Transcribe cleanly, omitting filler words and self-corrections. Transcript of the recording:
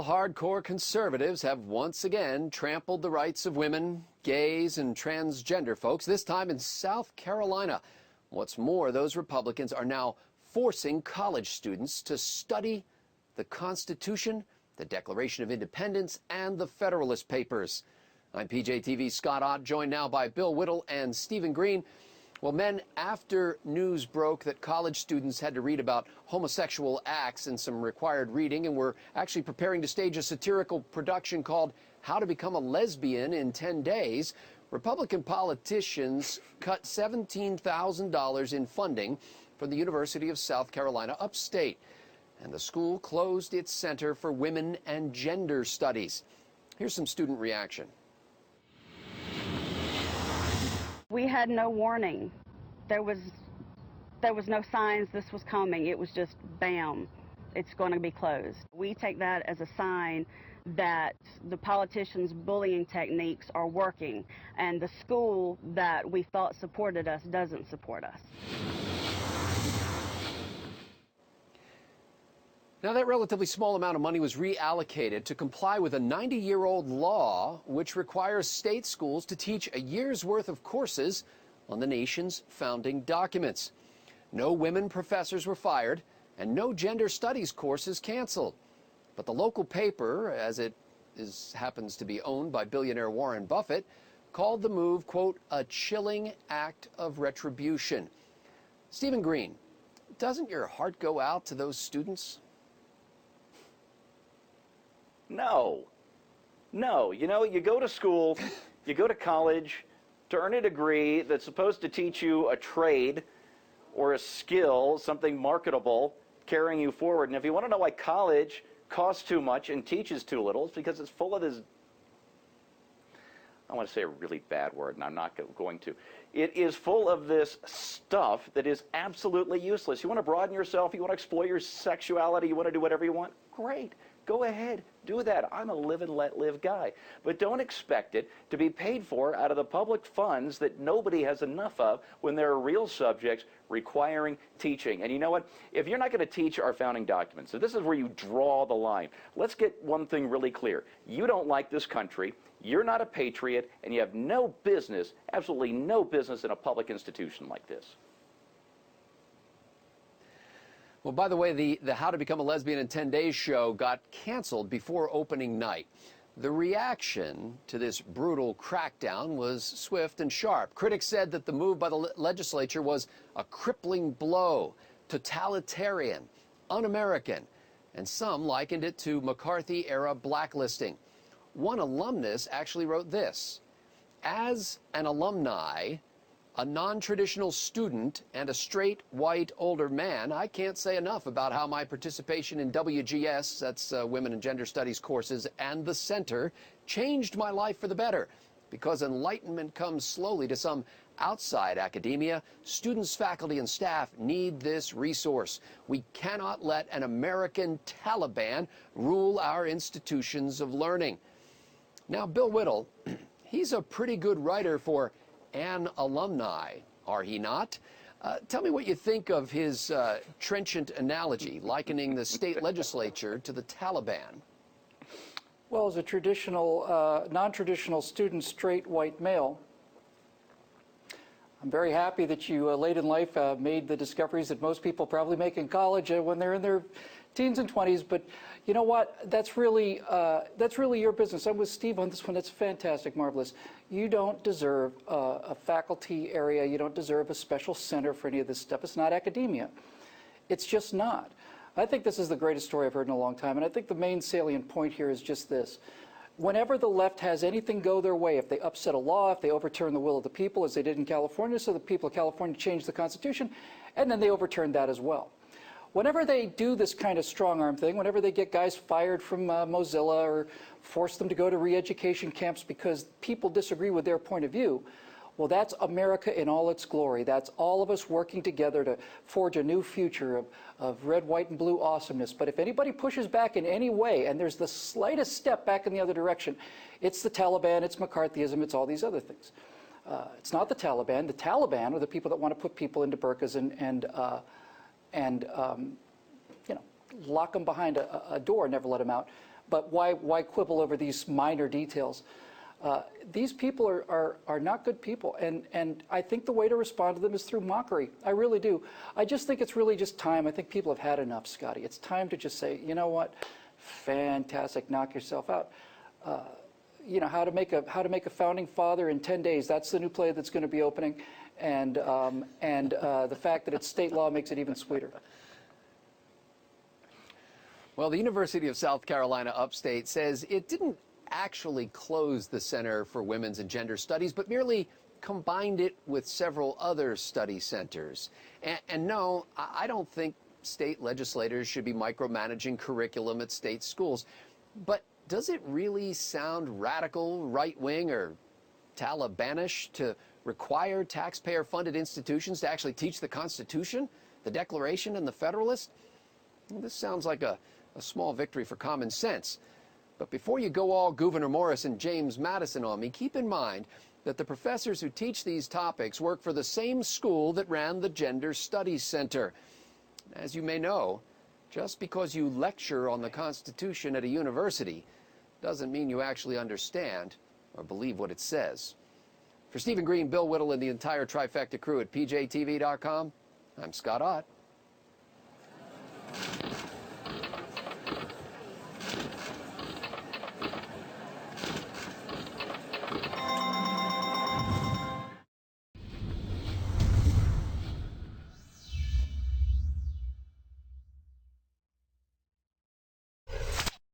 hardcore conservatives have once again trampled the rights of women, gays, and transgender folks, this time in South Carolina. What's more, those Republicans are now forcing college students to study the Constitution, the Declaration of Independence, and the Federalist Papers. I'm PJTV's Scott Ott, joined now by Bill Whittle and Stephen Green. Well, men, after news broke that college students had to read about homosexual acts in some required reading and were actually preparing to stage a satirical production called How to Become a Lesbian in 10 Days, Republican politicians cut $17,000 in funding for the University of South Carolina upstate. And the school closed its Center for Women and Gender Studies. Here's some student reaction. We had no warning. There was no signs this was coming. It was just bam, it's going to be closed. We take that as a sign that the politicians' bullying techniques are working, and the school that we thought supported us doesn't support us. Now, that relatively small amount of money was reallocated to comply with a 90-year-old law which requires state schools to teach a year's worth of courses on the nation's founding documents. No women professors were fired, and no gender studies courses canceled. But the local paper, as it happens to be owned by billionaire Warren Buffett, called the move, quote, a chilling act of retribution. Stephen Green, doesn't your heart go out to those students? No. You know, you go to school, you go to college to earn a degree that's supposed to teach you a trade or a skill, something marketable, carrying you forward. And if you want to know why college costs too much and teaches too little, it's because it's full of this, I want to say a really bad word, and I'm not going to. It is full of this stuff that is absolutely useless. You want to broaden yourself, you want to explore your sexuality, you want to do whatever you want? Great. Go ahead, do that. I'm a live and let live guy. But don't expect it to be paid for out of the public funds that nobody has enough of when there are real subjects requiring teaching. And you know what? If you're not going to teach our founding documents, so this is where you draw the line. Let's get one thing really clear. You don't like this country, you're not a patriot, and you have no business, absolutely no business in a public institution like this. Well, by the way, the How to Become a Lesbian in 10 Days show got canceled before opening night. The reaction to this brutal crackdown was swift and sharp. Critics said that the move by the legislature was a crippling blow, totalitarian, un-American, and some likened it to McCarthy-era blacklisting. One alumnus actually wrote this: as an alumni, a non-traditional student, and a straight, white, older man, I can't say enough about how my participation in WGS, that's Women and Gender Studies courses, and the Center changed my life for the better. Because enlightenment comes slowly to some outside academia, students, faculty, and staff need this resource. We cannot let an American Taliban rule our institutions of learning. Now, Bill Whittle, he's a pretty good writer for an alumni, are he not? Tell me what you think of his trenchant analogy, likening the state legislature to the Taliban. Well, as a traditional, non-traditional student, straight white male, I'm very happy that you late in life made the discoveries that most people probably make in college when they're in their teens and 20s. But you know what? That's really your business. I'm with Steve on this one. It's fantastic, marvelous. You don't deserve a faculty area. You don't deserve a special center for any of this stuff. It's not academia. It's just not. I think this is the greatest story I've heard in a long time, and I think the main salient point here is just this. Whenever the left has anything go their way, if they upset a law, if they overturn the will of the people, as they did in California, so the people of California changed the Constitution, and then they overturned that as well. Whenever they do this kind of strong-arm thing, whenever they get guys fired from Mozilla or force them to go to re-education camps because people disagree with their point of view, well, that's America in all its glory. That's all of us working together to forge a new future of red, white, and blue awesomeness. But if anybody pushes back in any way, and there's the slightest step back in the other direction, it's the Taliban, it's McCarthyism, it's all these other things. It's not the Taliban. The Taliban are the people that want to put people into burqas and lock them behind a door and never let them out. but why quibble over these minor details? These people are not good people, and I think the way to respond to them is through mockery. I really do. I just think it's really just time. I think people have had enough, Scotty. It's time to just say, you know what, fantastic, knock yourself out. You know, how to make a founding father in 10 days. That's the new play that's going to be opening, and the fact that it's state law makes it even sweeter. Well, the University of South Carolina Upstate says it didn't actually close the Center for Women's and Gender Studies, but merely combined it with several other study centers. And no, I don't think state legislators should be micromanaging curriculum at state schools. But does it really sound radical, right-wing, or Talibanish to require taxpayer-funded institutions to actually teach the Constitution, the Declaration, and the Federalist? Well, this sounds like a small victory for common sense. But before you go all Gouverneur Morris and James Madison on me, keep in mind that the professors who teach these topics work for the same school that ran the Gender Studies Center. As you may know, just because you lecture on the Constitution at a university doesn't mean you actually understand or believe what it says. For Stephen Green, Bill Whittle, and the entire Trifecta crew at PJTV.com, I'm Scott Ott.